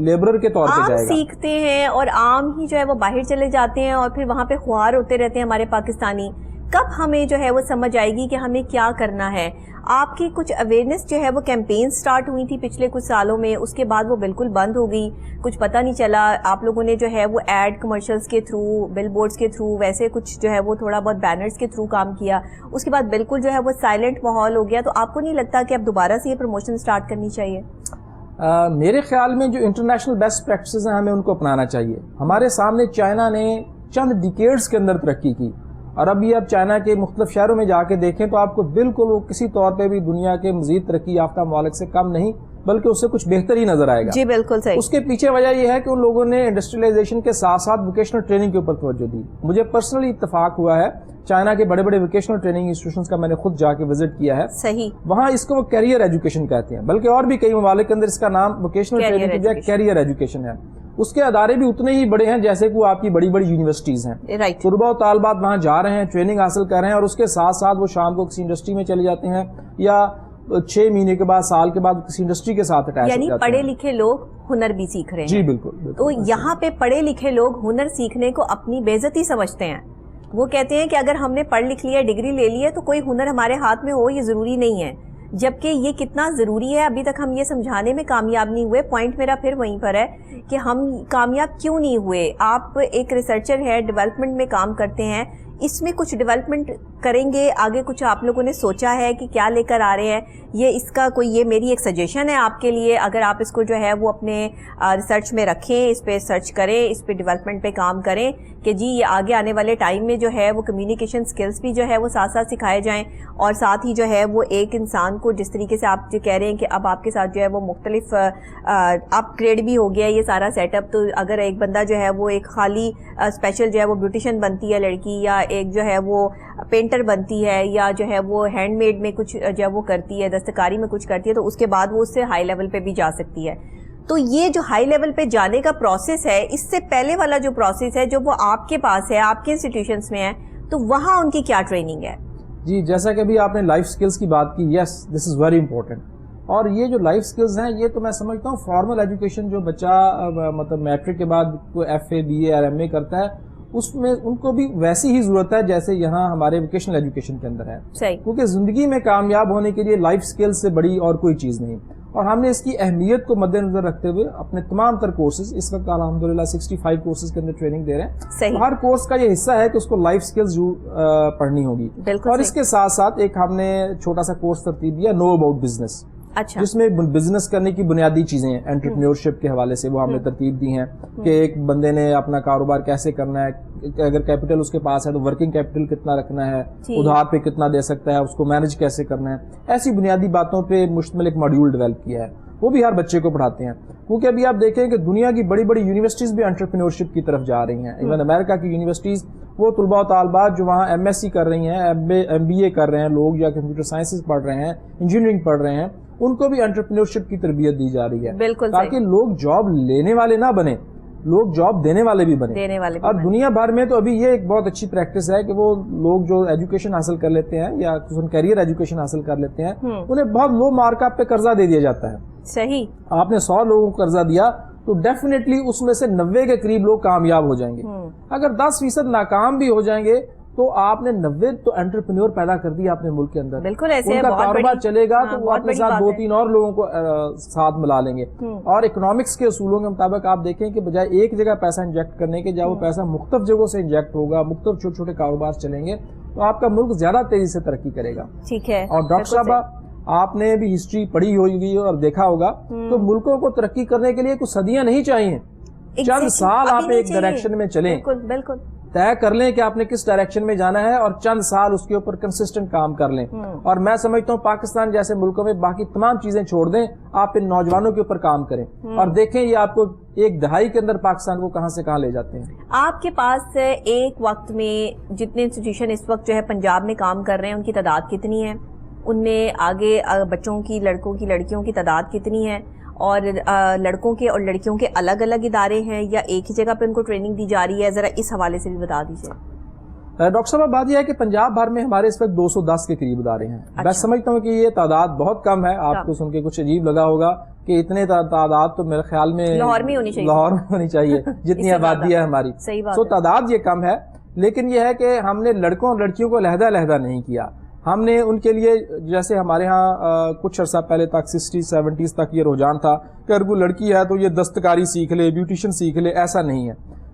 لیبرر کے طور پہ جائے گا۔ سیکھتے ہیں اور عام ہی جو ہے وہ باہر چلے جاتے ہیں اور پھر وہاں پہ خوار ہوتے رہتے ہیں ہمارے پاکستانی۔ کب ہمیں جو ہے وہ سمجھ آئے گی کہ ہمیں کیا کرنا ہے؟ آپ کی کچھ اویئرنیس جو ہے وہ کیمپین سٹارٹ ہوئی تھی پچھلے کچھ سالوں میں، اس کے بعد وہ بالکل بند ہو گئی، کچھ پتہ نہیں چلا۔ آپ لوگوں نے جو ہے وہ ایڈ کمرشلز کے تھرو، بل بورڈز کے تھرو، ویسے کچھ جو ہے وہ تھوڑا بہت بینرز کے تھرو کام کیا، اس کے بعد بالکل جو ہے وہ سائلنٹ ماحول ہو گیا۔ تو آپ کو نہیں لگتا کہ اب دوبارہ سے یہ پروموشن سٹارٹ کرنی چاہیے؟ میرے خیال میں جو انٹرنیشنل بیسٹ پریکٹسز ہیں ہمیں ان کو اپنانا چاہیے۔ ہمارے سامنے چائنا نے چند ڈیکیڈز کے اندر ترقی کی، اور ابھی آپ چائنا کے مختلف شہروں میں جا کے دیکھیں تو آپ کو بالکل وہ کسی طور پہ بھی دنیا کے مزید ترقی یافتہ ممالک سے کم نہیں، بلکہ اس سے کچھ بہتر ہی نظر آئے گا۔ جی بالکل صحیح۔ اس کے پیچھے وجہ یہ ہے کہ ان لوگوں نے انڈسٹریلائزیشن کے ساتھ ساتھ ووکیشنل ٹریننگ کے اوپر توجہ دی۔ مجھے پرسنلی اتفاق ہوا ہے، چائنا کے بڑے بڑے ووکیشنل ٹریننگ انسٹیٹیوشنز کا میں نے خود جا کے وزٹ کیا ہے، صحیح، وہاں اس کو وہ کیریئر ایجوکیشن کہتے ہیں، بلکہ اور بھی کئی ممالک کے اندر اس کا نام ووکیشنل ٹریننگ کی بجائے کیریئر ایجوکیشن ہے۔ اس کے ادارے بھی اتنے ہی بڑے ہیں جیسے کہ وہ آپ کی بڑی بڑی یونیورسٹیز ہیں۔ طلباء و طالبات وہاں جا رہے ہیں، ٹریننگ حاصل کر رہے ہیں، اور اس کے ساتھ ساتھ وہ شام کو کسی انڈسٹری میں چلے جاتے ہیں، یا 6 مہینے کے بعد، سال کے بعد کسی انڈسٹری کے ساتھ اٹیچ ہو جاتے ہیں۔ یعنی پڑھے لکھے لوگ ہنر بھی سیکھ رہے ہیں۔ جی بالکل۔ تو یہاں پہ پڑھے لکھے لوگ ہنر سیکھنے کو اپنی بے عزتی سمجھتے ہیں۔ وہ کہتے ہیں کہ اگر ہم نے پڑھ لکھ لیا، ڈگری لے لی ہے، تو کوئی ہنر ہمارے ہاتھ میں ہو یہ ضروری نہیں ہے، جبکہ یہ کتنا ضروری ہے ابھی تک ہم یہ سمجھانے میں کامیاب نہیں ہوئے۔ پوائنٹ میرا پھر وہیں پر ہے کہ ہم کامیاب کیوں نہیں ہوئے۔ آپ ایک ریسرچر ہے، ڈیولپمنٹ میں کام کرتے ہیں، اس میں کچھ ڈیولپمنٹ کریں گے آگے؟ کچھ آپ لوگوں نے سوچا ہے کہ کیا لے کر آ رہے ہیں؟ یہ اس کا کوئی، یہ میری ایک سجیشن ہے آپ کے لیے، اگر آپ اس کو جو ہے وہ اپنے ریسرچ میں رکھیں، اس پہ سرچ کریں، اس پہ ڈیولپمنٹ پہ کام کریں کہ جی یہ آگے آنے والے ٹائم میں جو ہے وہ کمیونیکیشن سکلز بھی جو ہے وہ ساتھ ساتھ سکھائے جائیں، اور ساتھ ہی جو ہے وہ ایک انسان کو جس طریقے سے آپ جو کہہ رہے ہیں کہ اب آپ کے ساتھ جو ہے وہ مختلف اپ گریڈ بھی ہو گیا یہ سارا سیٹ اپ، تو اگر ایک بندہ جو ہے وہ ایک خالی اسپیشل جو ہے وہ بیوٹیشین بنتی ہے لڑکی، یا ایک جو ہے وہ پینٹر بنتی ہے، یا جو ہے وہ ہینڈ میڈ میں کچھ جو وہ کرتی ہے، دستکاری میں کچھ کرتی ہے، تو اس کے بعد وہ اس سے ہائی لیول پہ بھی جا سکتی ہے۔ تو یہ جو ہائی لیول پہ جانے کا پروسیس ہے، اس سے پہلے والا جو پروسیس ہے جو وہ آپ کے پاس ہے، آپ کے انسٹیٹیوشنز میں ہے، تو وہاں ان کی کیا ٹریننگ ہے؟ جی جیسا کہ ابھی آپ نے لائف سکلز کی بات کی، یس دس از ویری امپورٹنٹ، اور یہ جو لائف سکلز ہیں یہ تو میں سمجھتا ہوں فارمل ایجوکیشن جو بچہ مطلب میٹرک کے بعد کوئی ایف اے، بی اے اور ایم اے کرتا ہے، اس میں ان کو بھی ویسی ہی ضرورت ہے جیسے یہاں ہمارے ووکیشنل ایجوکیشن کے اندر ہے، کیونکہ زندگی میں کامیاب ہونے کے لیے لائف سکلز سے بڑی اور کوئی چیز نہیں، اور ہم نے اس کی اہمیت کو مد نظر رکھتے ہوئے اپنے تمام تر کورسز، اس وقت الحمدللہ 65 کورسز کے اندر ٹریننگ دے رہے ہیں، ہر کورس کا یہ حصہ ہے کہ اس کو لائف سکلز پڑھنی ہوگی، اور اس کے ساتھ ساتھ ایک ہم نے چھوٹا سا کورس ترتیب دیا، نو اباؤٹ بزنس، جس میں بزنس کرنے کی بنیادی چیزیں ہیں انٹرپرینیورشپ کے حوالے سے وہ ہم نے ترتیب دی ہیں کہ ایک بندے نے اپنا کاروبار کیسے کرنا ہے، اگر کیپٹل اس کے پاس ہے تو ورکنگ کیپٹل کتنا رکھنا ہے، ادھار پہ کتنا دے سکتا ہے، اس کو مینج کیسے کرنا ہے، ایسی بنیادی باتوں پہ مشتمل ایک ماڈیول ڈیولپ کیا ہے، وہ بھی ہر بچے کو پڑھاتے ہیں، کیونکہ ابھی آپ دیکھیں کہ دنیا کی بڑی بڑی یونیورسٹیز بھی انٹرپرینیورشپ کی طرف جا رہی ہیں، ایون امریکہ کی یونیورسٹیز، وہ طلباء و طالبات جو وہاں ایم ایس سی کر رہی ہیں، ایم بی اے کر رہے ہیں لوگ، یا کمپیوٹر سائنسز پڑھ رہے ہیں، انجینئرنگ پڑھ رہے ہیں، ان کو بھی انٹرپرینیورشپ کی تربیت دی جا رہی ہے، تاکہ لوگ جاب لینے والے نہ بنے، لوگ جاب دینے والے بھی بنے۔ اور دنیا بھر میں تو ابھی یہ ایک بہت اچھی پریکٹس ہے کہ وہ لوگ جو ایجوکیشن حاصل کر لیتے ہیں یا کیریئر ایجوکیشن حاصل کر لیتے ہیں، انہیں بہت لو مارک اپ پہ قرضہ دے دیا جاتا ہے۔ صحیح، آپ نے 100 لوگوں کو قرضہ دیا تو ڈیفینیٹلی اس میں سے 90 کے قریب لوگ کامیاب ہو جائیں گے، اگر 10% ناکام بھی ہو جائیں گے تو آپ نے 90 تو انٹرپرینور پیدا کر دیا اپنے ملک کے اندر. بالکل ایسے ان کا کاروبار چلے گا تو وہ اپنے ساتھ 2-3 اور لوگوں کو ساتھ ملا لیں گے. اور اکنامکس کے اصولوں کے مطابق آپ دیکھیں کہ بجائے ایک جگہ پیسہ انجیکٹ کرنے کے, جب وہ پیسہ مختلف جگہوں سے انجیکٹ ہوگا, مختلف چھوٹے چھوٹے کاروبار چلیں گے, تو آپ کا ملک زیادہ تیزی سے ترقی کرے گا. ٹھیک ہے. اور ڈاکٹر صاحبہ آپ نے بھی ہسٹری پڑھی ہوگی اور دیکھا ہوگا تو ملکوں کو ترقی کرنے کے لیے کچھ صدیاں نہیں چاہیے, چند سال آپ ایک ڈائریکشن میں چلیں, بالکل طے کر لیں کہ آپ نے کس ڈائریکشن میں جانا ہے, اور چند سال اس کے اوپر کنسسٹنٹ کام کر لیں. اور میں سمجھتا ہوں پاکستان جیسے ملکوں میں باقی تمام چیزیں چھوڑ دیں, آپ ان نوجوانوں کے اوپر کام کریں اور دیکھیں یہ آپ کو ایک دہائی کے اندر پاکستان کو کہاں سے کہاں لے جاتے ہیں. آپ کے پاس ایک وقت میں جتنے انسٹیٹیوشن اس وقت جو ہے پنجاب میں کام کر رہے ہیں ان کی تعداد کتنی ہے؟ ان میں آگے بچوں کی, لڑکوں کی, لڑکیوں کی تعداد کتنی ہے؟ اور لڑکوں کے اور لڑکیوں کے الگ الگ ادارے ہیں یا ایک ہی جگہ پہ ان کو ٹریننگ دی جا رہی ہے؟ ذرا اس حوالے سے بھی بتا دیجیے. ڈاکٹر صاحب بات یہ ہے کہ پنجاب بھر میں ہمارے اس وقت 210 کے قریب ادارے ہیں. میں سمجھتا ہوں کہ یہ تعداد بہت کم ہے. آپ کو سن کے کچھ عجیب لگا ہوگا کہ اتنے تعداد تو میرے خیال میں لاہور میں ہونی چاہیے جتنی آبادی ہے ہماری. تو تعداد یہ کم ہے, لیکن یہ ہے کہ ہم نے لڑکوں اور لڑکیوں کو علیحدہ علیحدہ نہیں کیا. ہم نے ان کے لیے, جیسے ہمارے ہاں کچھ عرصہ پہلے تک 60-70s تک یہ رجحان تھا کہ اگر کوئی لڑکی ہے تو یہ دستکاری سیکھ لے, بیوٹیشین سیکھ لے, ایسا نہیں ہے.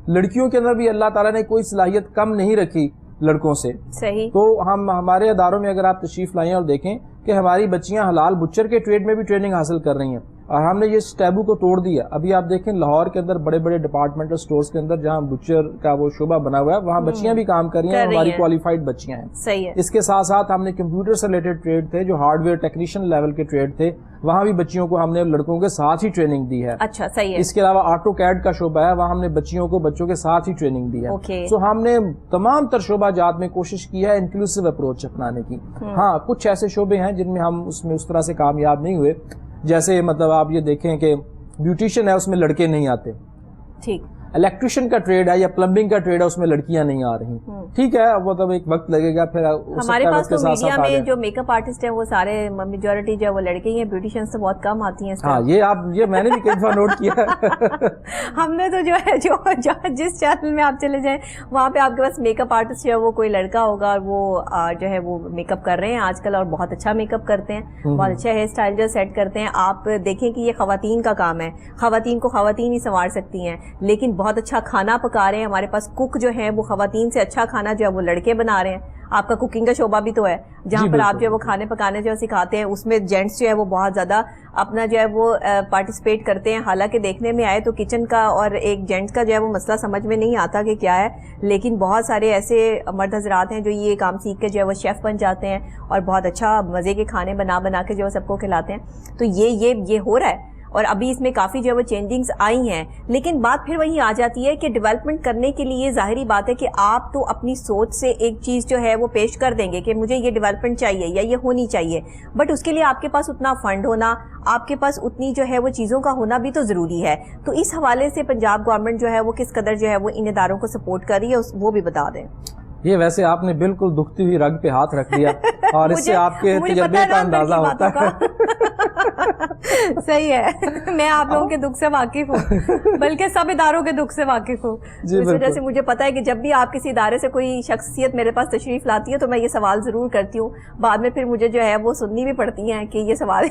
لڑکیوں کے اندر بھی اللہ تعالیٰ نے کوئی صلاحیت کم نہیں رکھی لڑکوں سے. صحیح. تو ہمارے اداروں میں اگر آپ تشریف لائیں اور دیکھیں کہ ہماری بچیاں حلال بچر کے ٹریڈ میں بھی ٹریننگ حاصل کر رہی ہیں, اور ہم نے یہ ٹیبو کو توڑ دیا. ابھی آپ دیکھیں لاہور کے اندر بڑے بڑے ڈپارٹمنٹل سٹورز کے اندر جہاں بچر کا وہ شعبہ بنا ہوا ہے وہاں بچیاں بھی کام کر رہی ہیں, ہماری کوالیفائڈ بچیاں ہیں. صحیح ہے. اس کے ساتھ ساتھ ہم نے کمپیوٹر سے ریلیٹڈ ٹریڈ تھے جو ہارڈ ویئر ٹیکنیشین لیول کے ٹریڈ تھے, وہاں بھی بچیوں کو ہم نے لڑکوں کے ساتھ ہی ٹریننگ دی ہے. اچھا صحیح ہے. اس کے علاوہ آٹو کیڈ کا شعبہ ہے, وہاں ہم نے بچیوں کو بچوں کے ساتھ ہی ٹریننگ دی ہے. سو ہم نے تمام تر شعبہ جات میں کوشش کی ہے انکلوسیو اپروچ اپنانے کی. ہاں کچھ ایسے شعبے ہیں جن میں ہم اس طرح سے کامیاب نہیں ہوئے, جیسے مطلب آپ یہ دیکھیں کہ بیوٹیشین ہے اس میں لڑکے نہیں آتے. ٹھیک. الیکٹریشین کا ٹریڈ ہے یا پلمبنگ کا ٹریڈ ہے اس میں لڑکیاں نہیں آ رہی. ٹھیک ہے, وہ تب ایک وقت لگے گا. پھر ہمارے پاس تو میڈیا میں جو میک اپ آرٹسٹ ہیں وہ سارے میجورٹی جو ہے وہ لڑکے ہی ہیں, بیوٹیشینز تو بہت کم آتی ہیں. ہاں یہ میں نے بھی کئی دفعہ نوٹ کیا. ہم نے تو جو ہے جس چینل میں آپ چلے جائیں وہاں پہ آپ کے پاس میک اپ آرٹسٹ جو ہے وہ کوئی لڑکا ہوگا, اور وہ جو ہے وہ میک اپ کر رہے ہیں آج کل, اور بہت اچھا میک اپ کرتے ہیں, بہت اچھا ہیئر اسٹائل جو سیٹ کرتے ہیں. آپ دیکھیں کہ یہ خواتین کا کام ہے, خواتین کو خواتین ہی سنوار سکتی ہیں, لیکن بہت اچھا کھانا پکا رہے ہیں. ہمارے پاس کک جو ہیں وہ خواتین سے اچھا کھانا جو ہے وہ لڑکے بنا رہے ہیں. آپ کا کوکنگ کا شعبہ بھی تو ہے جہاں پر آپ جو ہے وہ کھانے پکانے جو سکھاتے ہیں, اس میں جینٹس جو ہے وہ بہت زیادہ اپنا جو ہے وہ پارٹیسپیٹ کرتے ہیں. حالانکہ دیکھنے میں آئے تو کچن کا اور ایک جینٹس کا جو ہے وہ مسئلہ سمجھ میں نہیں آتا کہ کیا ہے, لیکن بہت سارے ایسے مرد حضرات ہیں جو یہ کام سیکھ کے جو ہے وہ شیف بن جاتے ہیں اور بہت اچھا مزے کے کھانے بنا کے جو ہے سب کو کھلاتے ہیں. تو یہ ہو رہا ہے, اور ابھی اس میں کافی جو ہے وہ چینجنگز آئی ہیں. لیکن بات پھر وہی آ جاتی ہے کہ ڈیولپمنٹ کرنے کے لیے ظاہری بات ہے کہ آپ تو اپنی سوچ سے ایک چیز جو ہے وہ پیش کر دیں گے کہ مجھے یہ ڈیولپمنٹ چاہیے یا یہ ہونی چاہیے, بٹ اس کے لیے آپ کے پاس اتنا فنڈ ہونا, آپ کے پاس اتنی جو ہے وہ چیزوں کا ہونا بھی تو ضروری ہے. تو اس حوالے سے پنجاب گورنمنٹ جو ہے وہ کس قدر جو ہے وہ ان اداروں کو سپورٹ کر رہی ہے وہ بھی بتا دیں. یہ ویسے آپ نے بالکل دکھتی ہوئی رگ پہ ہاتھ رکھ دیا, اور اس سے آپ کے تجربے کا اندازہ ہوتا ہے. صحیح ہے, میں آپ لوگوں کے دکھ سے واقف ہوں, بلکہ سب اداروں کے دکھ سے واقف ہوں. اس وجہ سے مجھے پتا ہے کہ جب بھی آپ کسی ادارے سے کوئی شخصیت میرے پاس تشریف لاتی ہے تو میں یہ سوال ضرور کرتی ہوں. بعد میں پھر مجھے جو ہے وہ سننی بھی پڑتی ہیں کہ یہ سوال.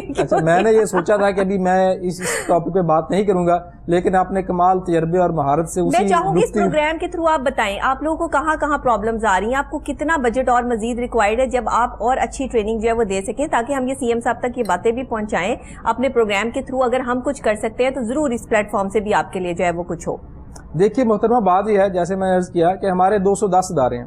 اچھا, میں نے یہ سوچا تھا کہ ابھی میں اس ٹاپک پہ بات نہیں کروں گا, لیکن آپ نے کمال تجربے اور مہارت سے میں چاہوں گی اس پروگرام کے تھرو آپ بتائیں آپ لوگوں کو کہاں کہاں پرابلمز آ رہی ہیں, آپ کو کتنا بجٹ اور مزید ریکوائرڈ ہے جب آپ اور اچھی ٹریننگ جو ہے وہ دے سکیں, تاکہ ہم یہ سی ایم صاحب تک یہ باتیں بھی پہنچائیں اپنے پروگرام کے تھرو. اگر ہم کچھ کر سکتے ہیں تو ضرور اس پلیٹ فارم سے بھی آپ کے لیے جو ہے وہ کچھ ہو. دیکھیے محترمہ, بات یہ ہے جیسے میں نے عرض کیا کہ ہمارے 210 ادارے ہیں,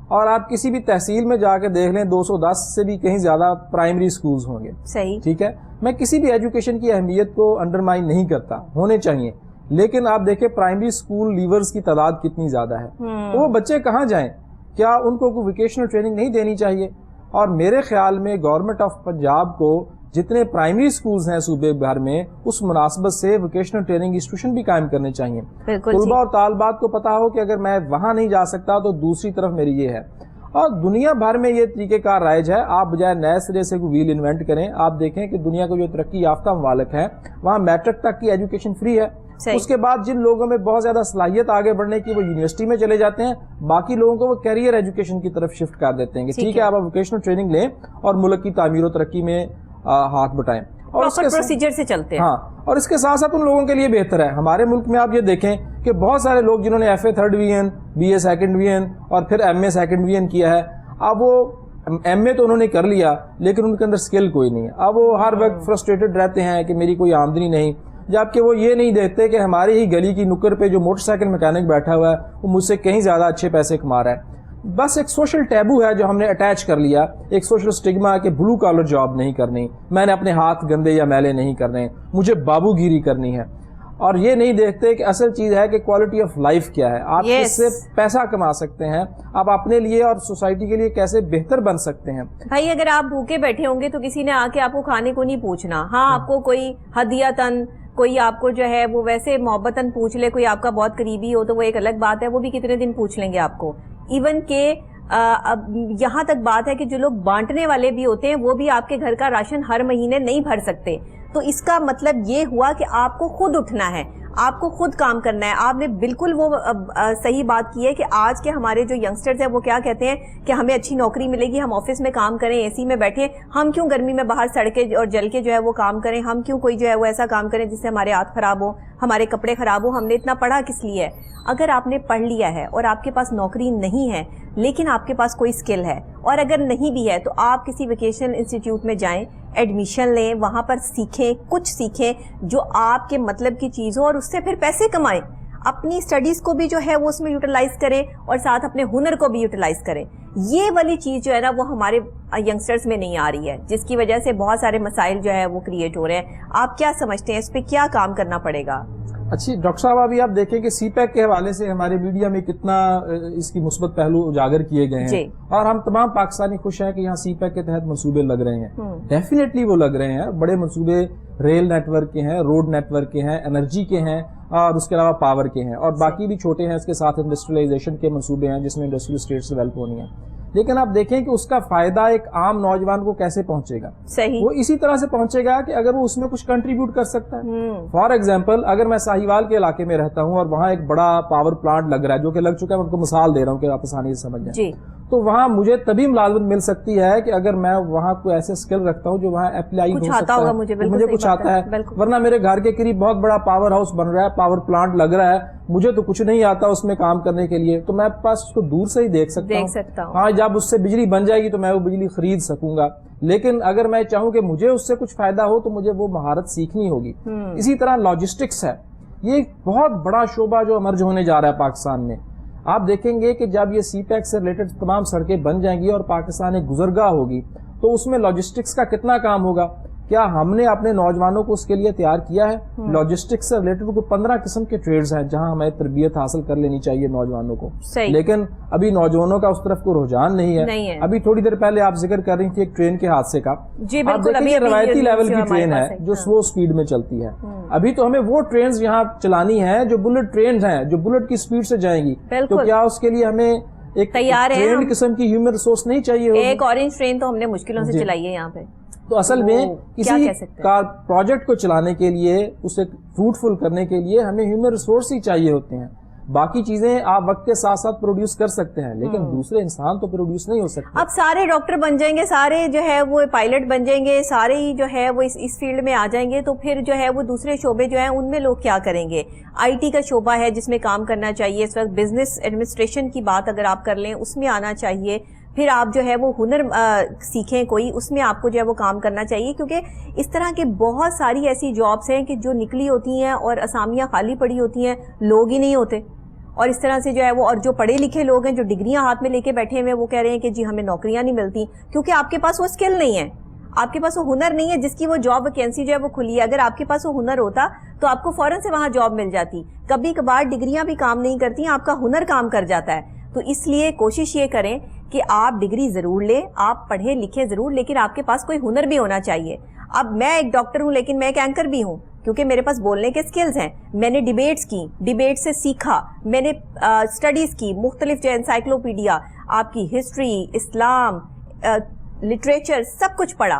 اور آپ کسی بھی تحصیل میں جا کے دیکھ لیں 210 سے بھی کہیں زیادہ پرائمری سکولز ہوں گے. صحیح, ٹھیک ہے. میں کسی بھی ایجوکیشن کی اہمیت کو انڈرمائن نہیں کرتا, ہونے چاہیے, لیکن آپ دیکھیں پرائمری سکول لیورز کی تعداد کتنی زیادہ ہے. وہ بچے کہاں جائیں؟ کیا ان کو کوئی ووکیشنل ٹریننگ نہیں دینی چاہیے؟ اور میرے خیال میں گورنمنٹ آف پنجاب کو جتنے پرائمری سکولز ہیں صوبے بھر میں, اس مناسبت سے ووکیشنل ٹریننگ انسٹیٹیوشن بھی قائم کرنے چاہیے. طلباء اور طالبات کو پتا ہو کہ اگر میں وہاں نہیں جا سکتا تو دوسری طرف میری یہ ہے. اور دنیا بھر میں یہ طریقہ کار رائج ہے, آپ بجائے نئے سرے سے کوئی ویل انوینٹ کریں. آپ دیکھیں کہ دنیا کو جو ترقی یافتہ ممالک ہیں وہاں میٹرک تک کی ایجوکیشن فری ہے. اس کے بعد جن لوگوں میں بہت زیادہ صلاحیت آگے بڑھنے کی وہ یونیورسٹی میں چلے جاتے ہیں, باقی لوگوں کو وہ کیریئر ایجوکیشن کی طرف شفٹ کر دیتے ہیں کہ ٹھیک ہے آپ ووکیشنل ٹریننگ لیں اور ملک کی تعمیر و ترقی میں ہاتھ بٹائیں, اور اس کے پروسیجر سے چلتے ہیں. ہاں, اور اس کے ساتھ ساتھ ان لوگوں کے لیے بہتر ہے. ہمارے ملک میں آپ یہ دیکھیں کہ بہت سارے لوگ جنہوں نے FA 3rd division, BA 2nd division اور پھر MA 2nd ڈویژن کیا ہے, اب وہ MA تو انہوں نے کر لیا لیکن ان کے اندر اسکل کوئی نہیں ہے. اب وہ ہر وقت فرسٹریٹڈ رہتے ہیں کہ میری کوئی آمدنی نہیں, جبکہ وہ یہ نہیں دیکھتے کہ ہماری ہی گلی کی نکر پہ جو موٹر سائیکل میکینک بیٹھا ہوا ہے وہ مجھ سے کہیں زیادہ اچھے پیسے کما رہا ہے. بس ایک سوشل ٹیبو ہے جو ہم نے اٹیچ کر لیا, ایک سوشل سٹگما کہ بلو کالر جاب نہیں کرنی, میں نے اپنے ہاتھ گندے یا میلے نہیں کرنے, مجھے بابو گیری کرنی ہے. اور یہ نہیں دیکھتے کہ اصل چیز ہے کہ کوالٹی آف لائف کیا ہے, آپ اس سے پیسہ کما سکتے ہیں, آپ اپنے لیے اور سوسائٹی کے لیے کیسے بہتر بن سکتے ہیں. بھائی اگر آپ بھوکے بیٹھے ہوں گے تو کسی نے آ کے آپ کو کھانے کو نہیں پوچھنا. ہاں, آپ کو کوئی ہدیتاً کوئی آپ کو جو ہے وہ ویسے محبتاً پوچھ لے, کوئی آپ کا بہت قریبی ہو تو وہ ایک الگ بات ہے, وہ بھی کتنے دن پوچھ لیں گے آپ کو. ایون کہ یہاں تک بات ہے کہ جو لوگ بانٹنے والے بھی ہوتے ہیں وہ بھی آپ کے گھر کا راشن ہر مہینے نہیں بھر سکتے. تو اس کا مطلب یہ ہوا کہ آپ کو خود اٹھنا ہے, آپ کو خود کام کرنا ہے. آپ نے بالکل وہ صحیح بات کی ہے کہ آج کے ہمارے جو ینگسٹرز ہیں وہ کیا کہتے ہیں کہ ہمیں اچھی نوکری ملے گی, ہم آفس میں کام کریں, AC میں بیٹھیں, ہم کیوں گرمی میں باہر سڑ کے اور جل کے جو ہے وہ کام کریں, ہم کیوں کوئی جو ہے وہ ایسا کام کریں جس سے ہمارے ہاتھ خراب ہو, ہمارے کپڑے خراب ہو, ہم نے اتنا پڑھا کس لیے ہے. اگر آپ نے پڑھ لیا ہے اور آپ کے پاس نوکری نہیں ہے لیکن آپ کے پاس کوئی اسکل ہے, اور اگر نہیں بھی ہے تو آپ کسی ویکیشنل انسٹیٹیوٹ میں جائیں, ایڈمیشن لیں, وہاں پر سیکھیں, کچھ سیکھیں جو آپ کے مطلب کی چیز ہو, اور اس سے پھر پیسے کمائیں. اپنی اسٹڈیز کو بھی جو ہے وہ اس میں یوٹیلائز کریں اور ساتھ اپنے ہنر کو بھی یوٹیلائز کریں. یہ والی چیز جو ہے نا وہ ہمارے ینگسٹرز میں نہیں آ رہی ہے, جس کی وجہ سے بہت سارے مسائل جو ہے وہ کریٹ ہو رہے ہیں. آپ کیا سمجھتے ہیں اس پہ کیا کام کرنا پڑے گا؟ اچھی ڈاکٹر صاحب, ابھی آپ دیکھیں کہ CPEC کے حوالے سے ہمارے میڈیا میں کتنا اس کی مثبت پہلو اجاگر کیے گئے ہیں, اور ہم تمام پاکستانی خوش ہیں کہ یہاں CPEC کے تحت منصوبے لگ رہے ہیں. ڈیفینیٹلی وہ لگ رہے ہیں, بڑے منصوبے ریل نیٹ ورک کے ہیں, روڈ نیٹ ورک کے ہیں, انرجی کے ہیں, اور اس کے علاوہ پاور کے ہیں, اور باقی بھی چھوٹے ہیں. اس کے ساتھ انڈسٹریلائزیشن کے منصوبے ہیں جس میں انڈسٹریل اسٹیٹس ڈیولپ ہونی ہیں. لیکن آپ دیکھیں کہ اس کا فائدہ ایک عام نوجوان کو کیسے پہنچے گا. صحیح, وہ اسی طرح سے پہنچے گا کہ اگر وہ اس میں کچھ کنٹریبیوٹ کر سکتا ہے. فار ایگزامپل, اگر میں ساہیوال کے علاقے میں رہتا ہوں اور وہاں ایک بڑا پاور پلانٹ لگ رہا ہے, جو کہ لگ چکا ہے, میں ان کو مثال دے رہا ہوں کہ آپ آسانی سے سمجھ جائیں, تو وہاں مجھے تبھی ملازمت مل سکتی ہے کہ اگر میں وہاں کوئی ایسے اسکل رکھتا ہوں جو وہاں اپلائی ہو سکتا ہے, مجھے کچھ آتا ہے. ورنہ میرے گھر کے قریب بہت بڑا پاور ہاؤس بن رہا ہے, پاور پلانٹ لگ رہا ہے, مجھے تو کچھ نہیں آتا اس میں کام کرنے کے لیے, تو میں پاس اس کو دور سے ہی دیکھ سکتا ہوں. ہاں, جب اس سے بجلی بن جائے گی تو میں وہ بجلی خرید سکوں گا. لیکن اگر میں چاہوں کہ مجھے اس سے کچھ فائدہ ہو تو مجھے وہ مہارت سیکھنی ہوگی. اسی طرح لاجسٹکس ہے, یہ ایک بہت بڑا شعبہ جو امرج ہونے جا رہا ہے پاکستان میں. آپ دیکھیں گے کہ جب یہ CPEC سے ریلیٹڈ تمام سڑکیں بن جائیں گی اور پاکستان ایک گزرگاہ ہوگی تو اس میں لاجسٹکس کا کتنا کام ہوگا. کیا ہم نے اپنے نوجوانوں کو اس کے لیے تیار کیا ہے؟ لاجسٹکس سے ریلیٹڈ کو 15 قسم کے ٹریڈز ہیں جہاں ہمیں تربیت حاصل کر لینی چاہیے نوجوانوں کو. لیکن ابھی نوجوانوں کا اس طرف کو رجحان نہیں ہے. ابھی تھوڑی دیر پہلے آپ ذکر کر رہی تھی ایک ٹرین کے حادثے کا. آپ دیکھیں یہ روایتی لیول کی ٹرین ہے جو سلو سپیڈ میں چلتی ہے. ابھی تو ہمیں وہ ٹرینز یہاں چلانی ہیں جو بلٹ ٹرینز ہیں, جو بلٹ کی سپیڈ سے جائیں گی. تو کیا اس کے لیے ہمیں ایک ٹرینڈ قسم کی ہیومن ریسورس نہیں چاہیے ہوگی؟ ایک اورنج ٹرین تو ہم نے مشکلوں سے چلائی ہے یہاں پہ. تو اصل میں کسی پروجیکٹ کو چلانے کے لیے, اسے فروٹفل کرنے کے لیے ہمیں ہیومن ریسورس ہی چاہیے ہوتے ہیں. باقی چیزیں آپ وقت کے ساتھ ساتھ پروڈیوس کر سکتے ہیں لیکن دوسرے انسان تو پروڈیوس نہیں ہو سکتے. اب سارے ڈاکٹر بن جائیں گے, سارے جو ہے وہ پائلٹ بن جائیں گے, سارے ہی جو ہے وہ اس فیلڈ میں آ جائیں گے, تو پھر جو ہے وہ دوسرے شعبے جو ہیں ان میں لوگ کیا کریں گے؟ IT کا شعبہ ہے جس میں کام کرنا چاہیے اس وقت. بزنس ایڈمنسٹریشن کی بات اگر آپ کر لیں اس میں آنا چاہیے. پھر آپ جو ہے وہ ہنر سیکھیں کوئی, اس میں آپ کو جو ہے وہ کام کرنا چاہیے, کیونکہ اس طرح کے بہت ساری ایسی جابس ہیں کہ جو نکلی ہوتی ہیں اور اسامیاں خالی پڑی ہوتی ہیں, لوگ ہی نہیں ہوتے. اور اس طرح سے جو ہے وہ, اور جو پڑھے لکھے لوگ ہیں جو ڈگریاں ہاتھ میں لے کے بیٹھے ہوئے, وہ کہہ رہے ہیں کہ جی ہمیں نوکریاں نہیں ملتی, کیونکہ آپ کے پاس وہ اسکل نہیں ہے, آپ کے پاس وہ ہنر نہیں ہے جس کی وہ جاب ویکینسی جو ہے وہ کھلی ہے. اگر آپ کے پاس وہ ہنر ہوتا تو آپ کو فوراً سے وہاں جاب مل جاتی. کبھی کبھار ڈگریاں بھی کام نہیں کرتی, آپ کا ہنر کام کر جاتا ہے. تو اس لیے کوشش یہ کریں کہ آپ ڈگری ضرور لیں, آپ پڑھیں لکھیں ضرور, لیکن آپ کے پاس کوئی ہنر بھی ہونا چاہیے. اب میں ایک ڈاکٹر ہوں لیکن میں ایک اینکر بھی ہوں, کیونکہ میرے پاس بولنے کے سکلز ہیں. میں نے ڈیبیٹس کی, ڈیبیٹ سے سیکھا, میں نے اسٹڈیز کی, مختلف جو انسائکلوپیڈیا, آپ کی ہسٹری, اسلام, لٹریچر, سب کچھ پڑھا.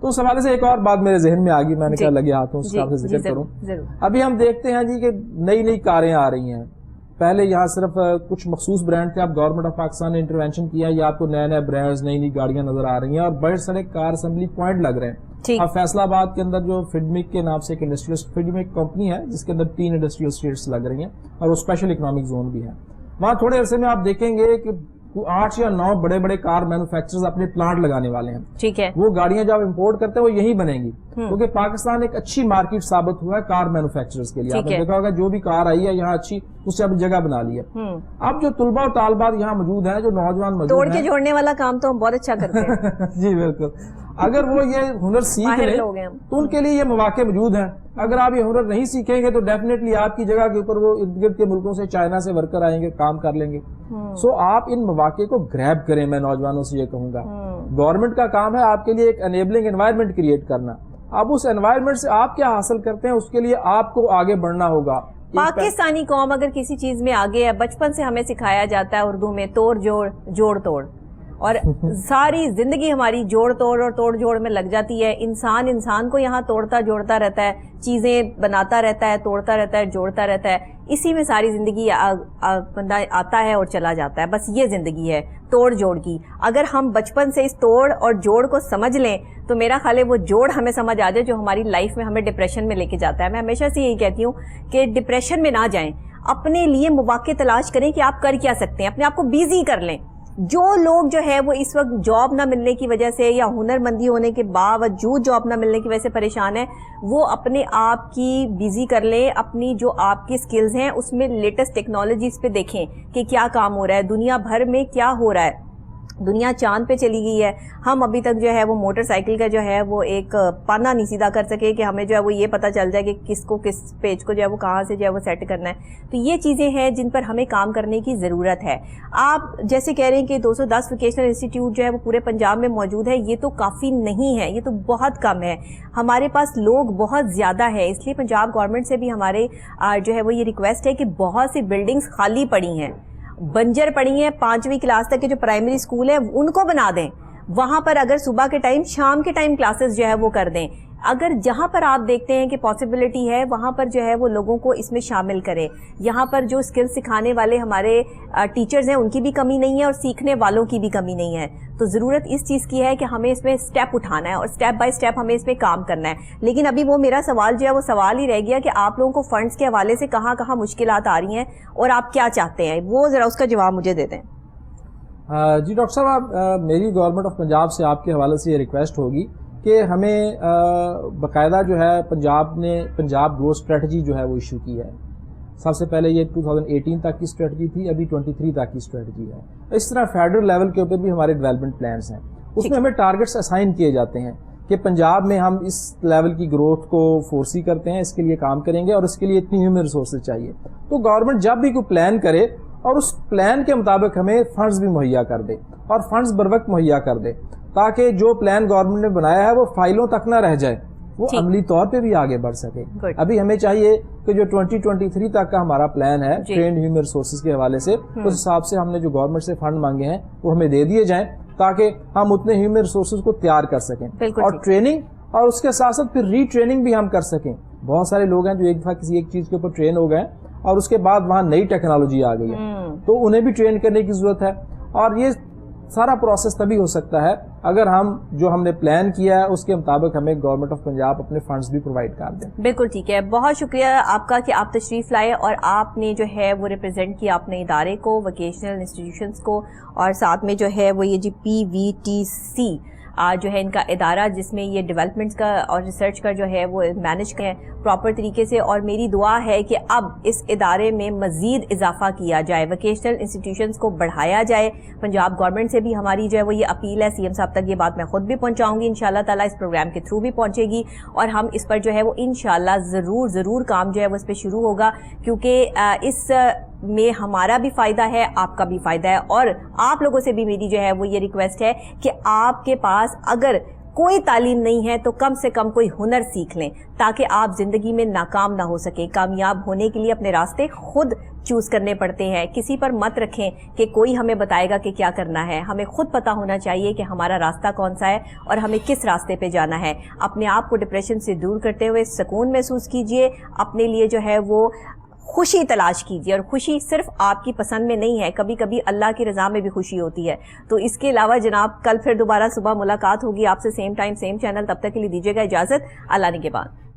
تو اس حوالے سے ایک اور بات میرے ذہن میں آ گئی, میں نے کہا لگے ہاتھوں اس کا آپ سے ذکر کروں. ابھی ہم دیکھتے ہیں جی کہ نئی نئی کاریں آ رہی ہیں. پہلے یہاں صرف کچھ مخصوص برانڈ تھے, اب گورنمنٹ آف پاکستان نے انٹروینشن کیا ہے, یا آپ کو نئے نئے برانڈز نئی نئی گاڑیاں نظر آ رہی ہیں اور بڑے سارے کار اسمبلی پوائنٹ لگ رہے ہیں. اب فیصلہ آباد کے اندر جو فیڈمک کے نام سے ایک انڈسٹریل فیڈمک کمپنی ہے جس کے اندر 3 انڈسٹریل اسٹیٹس لگ رہی ہیں اور وہ اسپیشل اکنامک زون بھی ہے. وہاں تھوڑے عرصے میں آپ دیکھیں گے کہ 8 یا 9 بڑے بڑے کار مینوفیکچررز اپنے پلانٹ لگانے والے ہیں. ٹھیک ہے, وہ گاڑیاں جو آپ امپورٹ کرتے ہیں وہ یہی بنیں گی, کیونکہ پاکستان ایک اچھی مارکیٹ ثابت ہوا ہے کار مینوفیکچررز کے لیے. آپ نے دیکھا ہوگا جو بھی کار آئی ہے یہاں اچھی, اس سے اب جگہ بنا لی ہے. اب جو طلباء و طالبات یہاں موجود ہیں, جو نوجوان موجود ہیں, توڑ کے جوڑنے والا کام تو ہم بہت اچھا کرتے ہیں. جی بالکل, اگر وہ یہ ہنر سیکھ لیں تو ان کے لیے یہ مواقع موجود ہیں. اگر آپ یہ ہنر نہیں سیکھیں گے تو ڈیفینیٹلی آپ کی جگہ کے اوپر وہ ارد گرد کے ملکوں سے, چائنا سے ورکر آئیں گے, کام کر لیں گے. سو آپ ان مواقع کو گریب کریں, میں نوجوانوں سے یہ کہوں گا. گورنمنٹ کا کام ہے آپ کے لیے ایک انیبلنگ انوائرمنٹ کریٹ کرنا. اب اس انوائرمنٹ سے آپ کیا حاصل کرتے ہیں, اس کے لیے آپ کو آگے بڑھنا ہوگا. پاکستانی قوم اگر کسی چیز میں آگے ہے, بچپن سے ہمیں سکھایا جاتا ہے اردو میں توڑ جوڑ جوڑ توڑ, اور ساری زندگی ہماری جوڑ توڑ اور توڑ جوڑ میں لگ جاتی ہے. انسان کو یہاں توڑتا جوڑتا رہتا ہے, چیزیں بناتا رہتا ہے, توڑتا رہتا ہے, جوڑتا رہتا ہے. اسی میں ساری زندگی بندہ آتا ہے اور چلا جاتا ہے. بس یہ زندگی ہے توڑ جوڑ کی. اگر ہم بچپن سے اس توڑ اور جوڑ کو سمجھ لیں تو میرا خیال ہے وہ جوڑ ہمیں سمجھ آ جائے جو ہماری لائف میں ہمیں ڈپریشن میں لے کے جاتا ہے. میں ہمیشہ سے یہی کہتی ہوں کہ ڈپریشن میں نہ جائیں, اپنے لیے مواقع تلاش کریں کہ آپ کر کیا سکتے ہیں, اپنے آپ کو بیزی کر لیں. جو لوگ جو ہے وہ اس وقت جاب نہ ملنے کی وجہ سے یا ہنر مندی ہونے کے باوجود جاب نہ ملنے کی وجہ سے پریشان ہے, وہ اپنے آپ کی بیزی کر لیں. اپنی جو آپ کی سکلز ہیں اس میں لیٹسٹ ٹیکنالوجیز پہ دیکھیں کہ کیا کام ہو رہا ہے, دنیا بھر میں کیا ہو رہا ہے. دنیا چاند پہ چلی گئی ہے, ہم ابھی تک جو ہے وہ موٹر سائیکل کا جو ہے وہ ایک پانا نہیں سیدھا کر سکے کہ ہمیں جو ہے وہ یہ پتہ چل جائے کہ کس کو کس پیج کو جو ہے وہ کہاں سے جو ہے وہ سیٹ کرنا ہے. تو یہ چیزیں ہیں جن پر ہمیں کام کرنے کی ضرورت ہے. آپ جیسے کہہ رہے ہیں کہ 210 ووکیشنل انسٹیٹیوٹ جو ہے وہ پورے پنجاب میں موجود ہے, یہ تو کافی نہیں ہے, یہ تو بہت کم ہے. ہمارے پاس لوگ بہت زیادہ ہے, اس لیے پنجاب گورنمنٹ سے بھی ہمارے جو ہے وہ یہ ریکویسٹ ہے کہ بہت سی بلڈنگز خالی پڑی ہیں, بنجر پڑی ہیں. 5ویں کلاس تک کے جو پرائمری اسکول ہے ان کو بنا دیں, وہاں پر اگر صبح کے ٹائم شام کے ٹائم کلاسز جو ہے وہ کر دیں. اگر جہاں پر آپ دیکھتے ہیں کہ پاسبلٹی ہے وہاں پر جو ہے وہ لوگوں کو اس میں شامل کریں. یہاں پر جو اسکل سکھانے والے ہمارے ٹیچرز ہیں ان کی بھی کمی نہیں ہے اور سیکھنے والوں کی بھی کمی نہیں ہے. تو ضرورت اس چیز کی ہے کہ ہمیں اس میں اسٹیپ اٹھانا ہے اور اسٹیپ بائی اسٹیپ ہمیں اس پہ کام کرنا ہے. لیکن ابھی وہ میرا سوال جو ہے وہ سوال ہی رہ گیا کہ آپ لوگوں کو فنڈز کے حوالے سے کہاں کہاں مشکلات آ رہی ہیں اور آپ کیا چاہتے ہیں, وہ ذرا اس کا جواب مجھے دے دیں. جی ڈاکٹر صاحب, میری گورنمنٹ آف پنجاب سے آپ کے حوالے سے یہ ریکویسٹ ہوگی کہ ہمیں باقاعدہ جو ہے پنجاب نے پنجاب گروتھ اسٹریٹجی جو ہے وہ ایشو کی ہے. سب سے پہلے یہ 2018 تک کی اسٹریٹجی تھی, ابھی 23 تک کی اسٹریٹجی ہے. اس طرح فیڈرل لیول کے اوپر بھی ہمارے ڈیولپمنٹ پلانس ہیں, اس میں ہمیں ٹارگٹس اسائن کیے جاتے ہیں کہ پنجاب میں ہم اس لیول کی گروتھ کو فورسی کرتے ہیں, اس کے لیے کام کریں گے اور اس کے لیے اتنی ہیومن ریسورسز چاہیے. تو گورنمنٹ جب بھی کوئی پلان کرے اور اس پلان کے مطابق ہمیں فنڈز بھی مہیا کر دے اور فنڈز بر وقت مہیا کر دے, تاکہ جو پلان گورنمنٹ نے بنایا ہے وہ فائلوں تک نہ رہ جائے, وہ عملی طور پہ بھی آگے بڑھ سکے. ابھی ہمیں چاہیے کہ جو 2023 تک کا ہمارا پلان ہے ٹرینڈ ہیومن ریسورسز کے حوالے سے, اس حساب سے ہم نے جو گورنمنٹ سے فنڈ مانگے ہیں وہ ہمیں دے دیے جائیں تاکہ ہم اتنے ہیومن ریسورسز کو تیار کر سکیں. اور ٹریننگ اور اس کے ساتھ ساتھ پھر ری ٹریننگ بھی ہم کر سکیں. بہت سارے لوگ ہیں جو ایک دفعہ کسی ایک چیز کے اوپر ٹرین ہو گئے اور اس کے بعد وہاں نئی ٹیکنالوجی آ گئی ہے, تو انہیں بھی ٹرین کرنے کی ضرورت ہے. اور یہ سارا پروسیس تبھی ہو سکتا ہے اگر ہم جو ہم نے پلان کیا ہے اس کے مطابق ہمیں گورنمنٹ آف پنجاب اپنے فنڈز بھی پرووائڈ کر دیں. بالکل ٹھیک ہے, بہت شکریہ آپ کا کہ آپ تشریف لائے اور آپ نے جو ہے وہ ریپرزینٹ کیا اپنے ادارے کو, ووکیشنل انسٹیٹیوشنز کو, اور ساتھ میں جو ہے وہ یہ جی PVTC جو ہے ان کا ادارہ جس میں یہ ڈیولپمنٹ کا اور ریسرچ کا جو ہے وہ مینج کریں پراپر طریقے سے. اور میری دعا ہے کہ اب اس ادارے میں مزید اضافہ کیا جائے, ووکیشنل انسٹیٹیوشنز کو بڑھایا جائے. پنجاب گورنمنٹ سے بھی ہماری جو ہے وہ یہ اپیل ہے, CM صاحب تک یہ بات میں خود بھی پہنچاؤں گی, انشاءاللہ تعالیٰ اس پروگرام کے تھرو بھی پہنچے گی اور ہم اس پر جو ہے وہ انشاءاللہ ضرور کام جو ہے وہ اس پہ شروع ہوگا, کیونکہ اس میں ہمارا بھی فائدہ ہے, آپ کا بھی فائدہ ہے. اور آپ لوگوں سے بھی میری جو ہے وہ یہ ریکویسٹ ہے کہ آپ کے پاس اگر کوئی تعلیم نہیں ہے تو کم سے کم کوئی ہنر سیکھ لیں تاکہ آپ زندگی میں ناکام نہ ہو سکیں. کامیاب ہونے کے لیے اپنے راستے خود چوز کرنے پڑتے ہیں. کسی پر مت رکھیں کہ کوئی ہمیں بتائے گا کہ کیا کرنا ہے. ہمیں خود پتا ہونا چاہیے کہ ہمارا راستہ کون سا ہے اور ہمیں کس راستے پہ جانا ہے. اپنے آپ کو ڈپریشن سے دور کرتے ہوئے سکون محسوس کیجئے. اپنے لیے جو ہے وہ خوشی تلاش کیجیے, اور خوشی صرف آپ کی پسند میں نہیں ہے, کبھی کبھی اللہ کی رضا میں بھی خوشی ہوتی ہے. تو اس کے علاوہ جناب کل پھر دوبارہ صبح ملاقات ہوگی آپ سے, سیم ٹائم سیم چینل. تب تک کے لیے دیجیے گا اجازت. اللہ نگہبان.